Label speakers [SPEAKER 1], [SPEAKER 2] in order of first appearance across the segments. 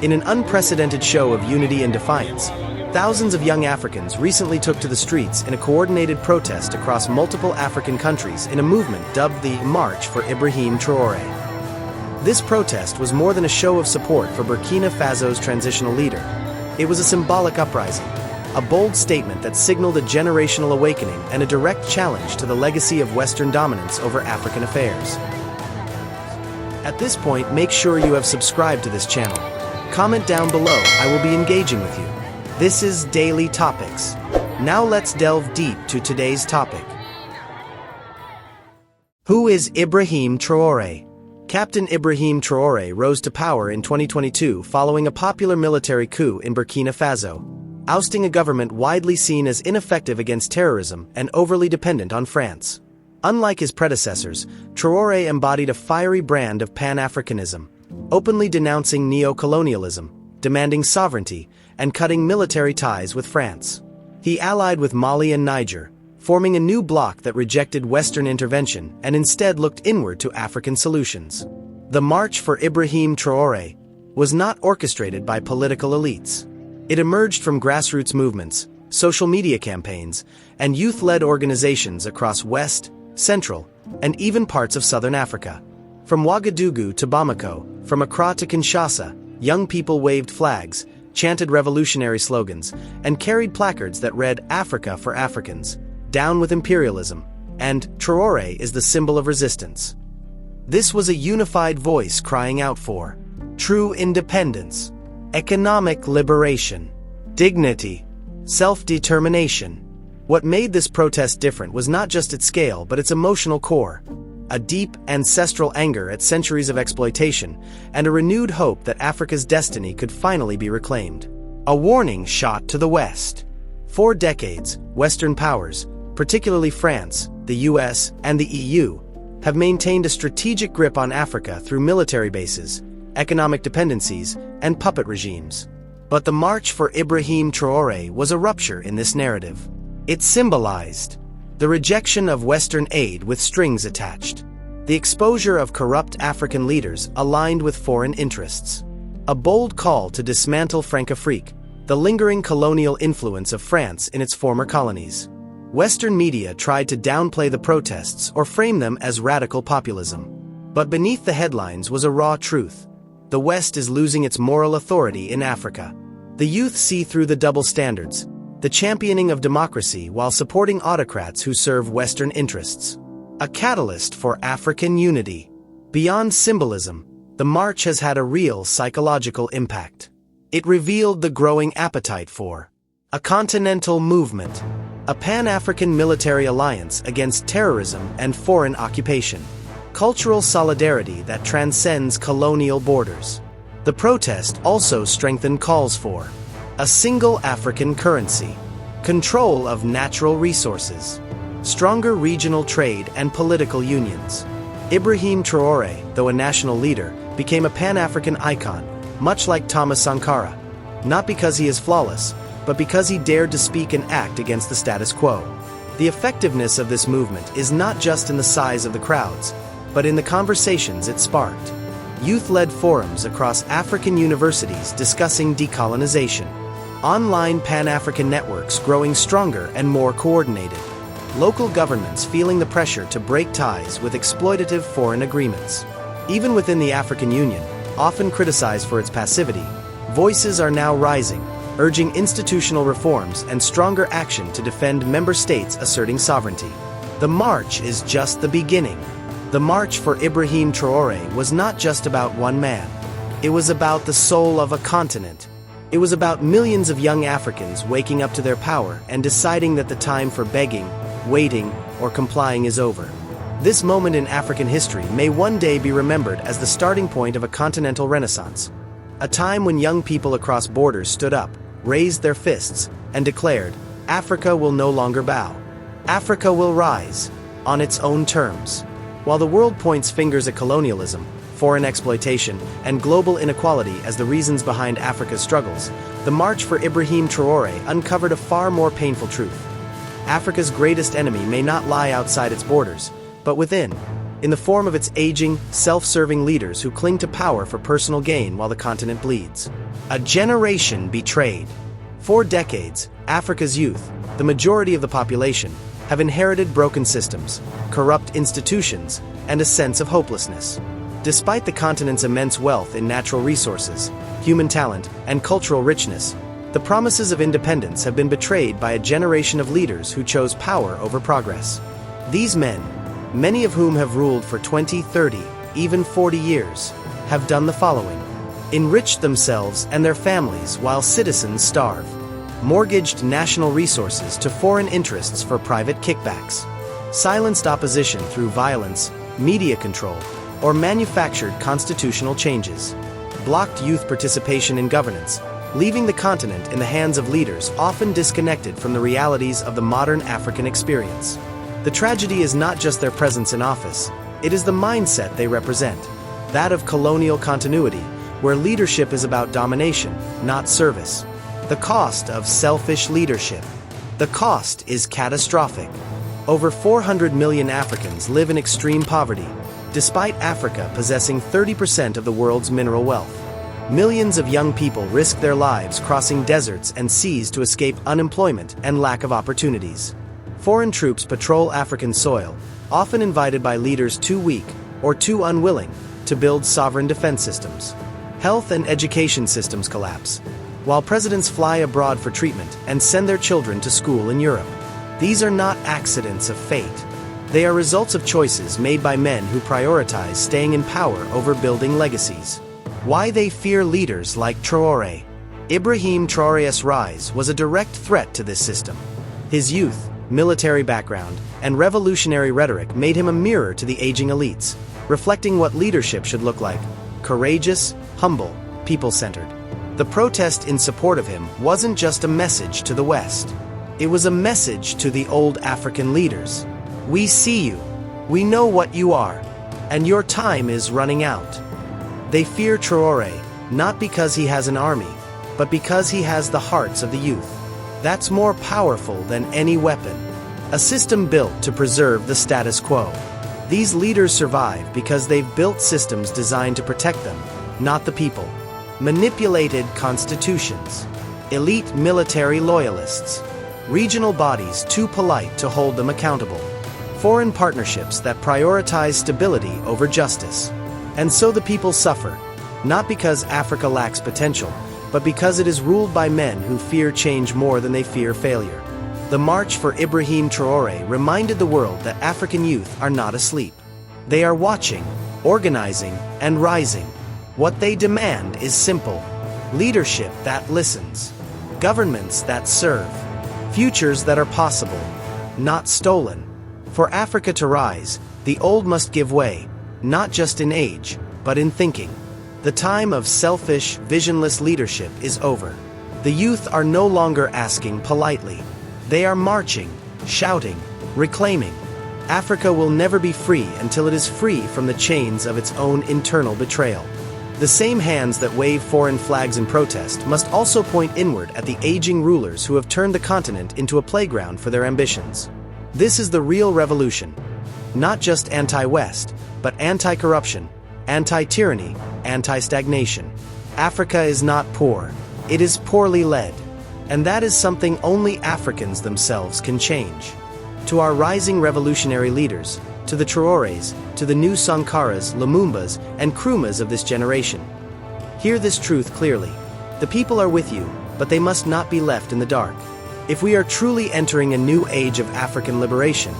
[SPEAKER 1] In an unprecedented show of unity and defiance, thousands of young Africans recently took to the streets in a coordinated protest across multiple African countries in a movement dubbed the March for Ibrahim Traore. This protest was more than a show of support for Burkina Faso's transitional leader. It was a symbolic uprising, a bold statement that signaled a generational awakening and a direct challenge to the legacy of Western dominance over African affairs. At this point, make sure you have subscribed to this channel. Comment down below, I will be engaging with you. This is Daily Topics. Now let's delve deep to today's topic. Who is Ibrahim Traore? Captain Ibrahim Traore rose to power in 2022 following a popular military coup in Burkina Faso, ousting a government widely seen as ineffective against terrorism and overly dependent on France. Unlike his predecessors, Traore embodied a fiery brand of Pan-Africanism, openly denouncing neo-colonialism, demanding sovereignty, and cutting military ties with France. He allied with Mali and Niger, forming a new bloc that rejected Western intervention and instead looked inward to African solutions. The March for Ibrahim Traore was not orchestrated by political elites. It emerged from grassroots movements, social media campaigns, and youth-led organizations across West, Central, and even parts of Southern Africa. From Ouagadougou to Bamako, from Accra to Kinshasa, young people waved flags, chanted revolutionary slogans, and carried placards that read "Africa for Africans," "Down with imperialism," and "Traore is the symbol of resistance." This was a unified voice crying out for true independence, economic liberation, dignity, self-determination. What made this protest different was not just its scale but its emotional core, a deep ancestral anger at centuries of exploitation and a renewed hope that Africa's destiny could finally be reclaimed. A warning shot to the West. For decades, Western powers, particularly France, the US, and the EU, have maintained a strategic grip on Africa through military bases, economic dependencies, and puppet regimes. But the March for Ibrahim Traore was a rupture in this narrative. It symbolized the rejection of Western aid with strings attached, the exposure of corrupt African leaders aligned with foreign interests, a bold call to dismantle Francafrique, the lingering colonial influence of France in its former colonies. Western media tried to downplay the protests or frame them as radical populism. But beneath the headlines was a raw truth. The West is losing its moral authority in Africa. The youth see through the double standards, the championing of democracy while supporting autocrats who serve Western interests. A catalyst for African unity. Beyond symbolism, the march has had a real psychological impact. It revealed the growing appetite for a continental movement, a Pan-African military alliance against terrorism and foreign occupation, cultural solidarity that transcends colonial borders. The protest also strengthened calls for a single African currency, control of natural resources, stronger regional trade and political unions. Ibrahim Traore, though a national leader, became a Pan-African icon, much like Thomas Sankara, not because he is flawless, but because he dared to speak and act against the status quo. The effectiveness of this movement is not just in the size of the crowds, but in the conversations it sparked. Youth-led forums across African universities discussing decolonization. Online Pan-African networks growing stronger and more coordinated. Local governments feeling the pressure to break ties with exploitative foreign agreements. Even within the African Union, often criticized for its passivity, voices are now rising, urging institutional reforms and stronger action to defend member states asserting sovereignty. The march is just the beginning. The March for Ibrahim Traore was not just about one man. It was about the soul of a continent. It was about millions of young Africans waking up to their power and deciding that the time for begging, waiting, or complying is over. This moment in African history may one day be remembered as the starting point of a continental renaissance. A time when young people across borders stood up, raised their fists, and declared, Africa will no longer bow. Africa will rise, on its own terms. While the world points fingers at colonialism, foreign exploitation, and global inequality as the reasons behind Africa's struggles, the March for Ibrahim Traore uncovered a far more painful truth. Africa's greatest enemy may not lie outside its borders, but within. in the form of its aging, self-serving leaders who cling to power for personal gain while the continent bleeds. A generation betrayed. For decades, Africa's youth, the majority of the population, have inherited broken systems, corrupt institutions, and a sense of hopelessness. Despite the continent's immense wealth in natural resources, human talent, and cultural richness, the promises of independence have been betrayed by a generation of leaders who chose power over progress. These men, many of whom have ruled for 20, 30, even 40 years, have done the following: enriched themselves and their families while citizens starve, mortgaged national resources to foreign interests for private kickbacks, silenced opposition through violence, media control, or manufactured constitutional changes, blocked youth participation in governance, leaving the continent in the hands of leaders often disconnected from the realities of the modern African experience. The tragedy is not just their presence in office, it is the mindset they represent, that of colonial continuity, where leadership is about domination, not service. The cost of selfish leadership. The cost is catastrophic. Over 400 million Africans live in extreme poverty, despite Africa possessing 30% of the world's mineral wealth. Millions of young people risk their lives crossing deserts and seas to escape unemployment and lack of opportunities. Foreign troops patrol African soil, often invited by leaders too weak or too unwilling to build sovereign defense systems. Health and education systems collapse, while presidents fly abroad for treatment and send their children to school in Europe. These are not accidents of fate. They are results of choices made by men who prioritize staying in power over building legacies. Why they fear leaders like Traore. Ibrahim Traore's rise was a direct threat to this system. His youth, military background, and revolutionary rhetoric made him a mirror to the aging elites, reflecting what leadership should look like: courageous, humble, people-centered. The protest in support of him wasn't just a message to the West. It was a message to the old African leaders. We see you. We know what you are. And your time is running out. They fear Traore, not because he has an army, but because he has the hearts of the youth. That's more powerful than any weapon. A system built to preserve the status quo. These leaders survive because they've built systems designed to protect them, not the people. Manipulated constitutions. Elite military loyalists. Regional bodies too polite to hold them accountable. Foreign partnerships that prioritize stability over justice. And so the people suffer, not because Africa lacks potential, but because it is ruled by men who fear change more than they fear failure. The March for Ibrahim Traore reminded the world that African youth are not asleep. They are watching, organizing, and rising. What they demand is simple: leadership that listens, governments that serve, futures that are possible, not stolen. For Africa to rise, the old must give way, not just in age, but in thinking. The time of selfish, visionless leadership is over. The youth are no longer asking politely. They are marching, shouting, reclaiming. Africa will never be free until it is free from the chains of its own internal betrayal. The same hands that wave foreign flags in protest must also point inward at the aging rulers who have turned the continent into a playground for their ambitions. This is the real revolution. Not just anti-West, but anti-corruption, anti-tyranny, anti-stagnation. Africa is not poor. It is poorly led. And that is something only Africans themselves can change. To our rising revolutionary leaders, to the Traores, to the new Sankaras, Lumumbas, and Nkrumahs of this generation, hear this truth clearly. The people are with you, but they must not be left in the dark. If we are truly entering a new age of African liberation,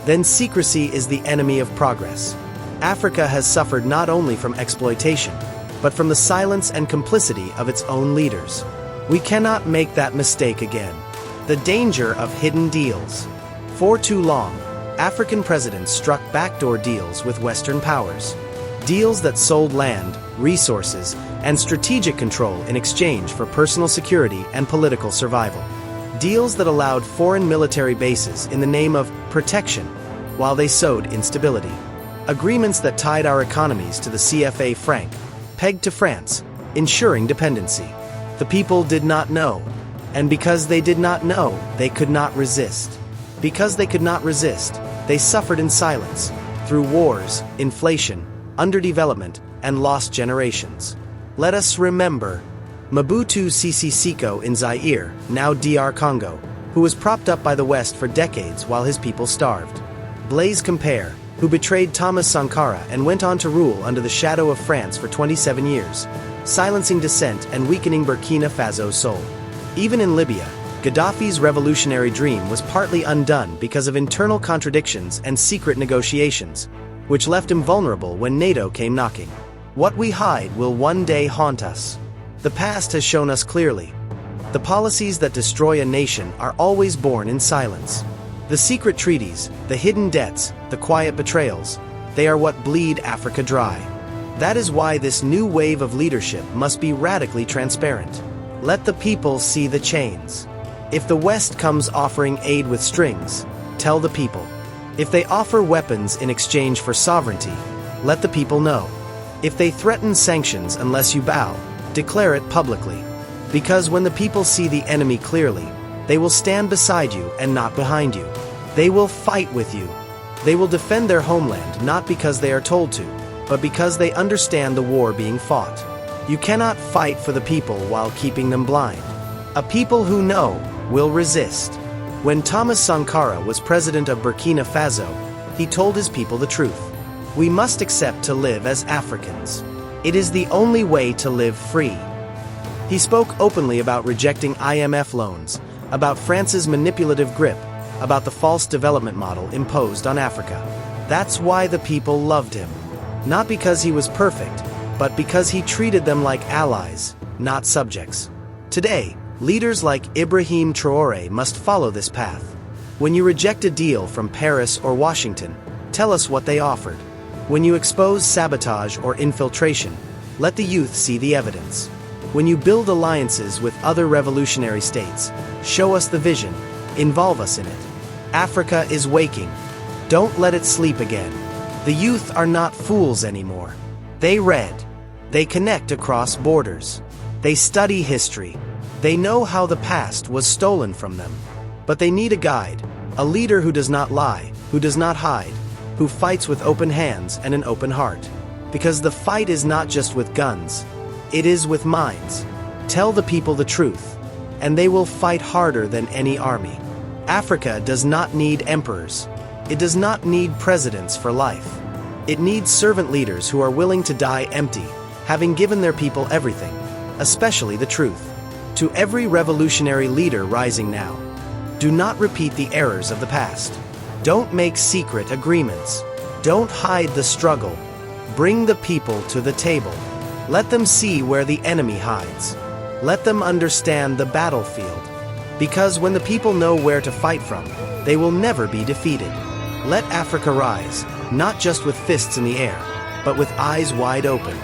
[SPEAKER 1] then secrecy is the enemy of progress. Africa has suffered not only from exploitation, but from the silence and complicity of its own leaders. We cannot make that mistake again. The danger of hidden deals. For too long, African presidents struck backdoor deals with Western powers. Deals that sold land, resources, and strategic control in exchange for personal security and political survival. Deals that allowed foreign military bases in the name of protection, while they sowed instability. Agreements that tied our economies to the CFA franc, pegged to France, ensuring dependency. The people did not know, and because they did not know, they could not resist. Because they could not resist, they suffered in silence, through wars, inflation, underdevelopment, and lost generations. Let us remember Mobutu Sese Seko in Zaire, now DR Congo, who was propped up by the West for decades while his people starved. Blaise Compaoré, who betrayed Thomas Sankara and went on to rule under the shadow of France for 27 years, silencing dissent and weakening Burkina Faso's soul. Even in Libya, Gaddafi's revolutionary dream was partly undone because of internal contradictions and secret negotiations, which left him vulnerable when NATO came knocking. What we hide will one day haunt us. The past has shown us clearly. The policies that destroy a nation are always born in silence. The secret treaties, the hidden debts, the quiet betrayals, they are what bleed Africa dry. That is why this new wave of leadership must be radically transparent. Let the people see the chains. If the West comes offering aid with strings, tell the people. If they offer weapons in exchange for sovereignty, let the people know. If they threaten sanctions unless you bow, declare it publicly. Because when the people see the enemy clearly, they will stand beside you and not behind you. They will fight with you. They will defend their homeland not because they are told to, but because they understand the war being fought. You cannot fight for the people while keeping them blind. A people who know will resist. When Thomas Sankara was president of Burkina Faso, he told his people the truth. We must accept to live as Africans. It is the only way to live free. He spoke openly about rejecting IMF loans, about France's manipulative grip, about the false development model imposed on Africa. That's why the people loved him. Not because he was perfect, but because he treated them like allies, not subjects. Today, leaders like Ibrahim Traore must follow this path. When you reject a deal from Paris or Washington, tell us what they offered. When you expose sabotage or infiltration, let the youth see the evidence. When you build alliances with other revolutionary states, show us the vision, involve us in it. Africa is waking. Don't let it sleep again. The youth are not fools anymore. They read. They connect across borders. They study history. They know how the past was stolen from them. But they need a guide, a leader who does not lie, who does not hide, who fights with open hands and an open heart. Because the fight is not just with guns, it is with minds. Tell the people the truth, and they will fight harder than any army. Africa does not need emperors. It does not need presidents for life. It needs servant leaders who are willing to die empty, having given their people everything, especially the truth. To every revolutionary leader rising now, do not repeat the errors of the past. Don't make secret agreements. Don't hide the struggle. Bring the people to the table. Let them see where the enemy hides. Let them understand the battlefield. Because when the people know where to fight from, they will never be defeated. Let Africa rise, not just with fists in the air, but with eyes wide open.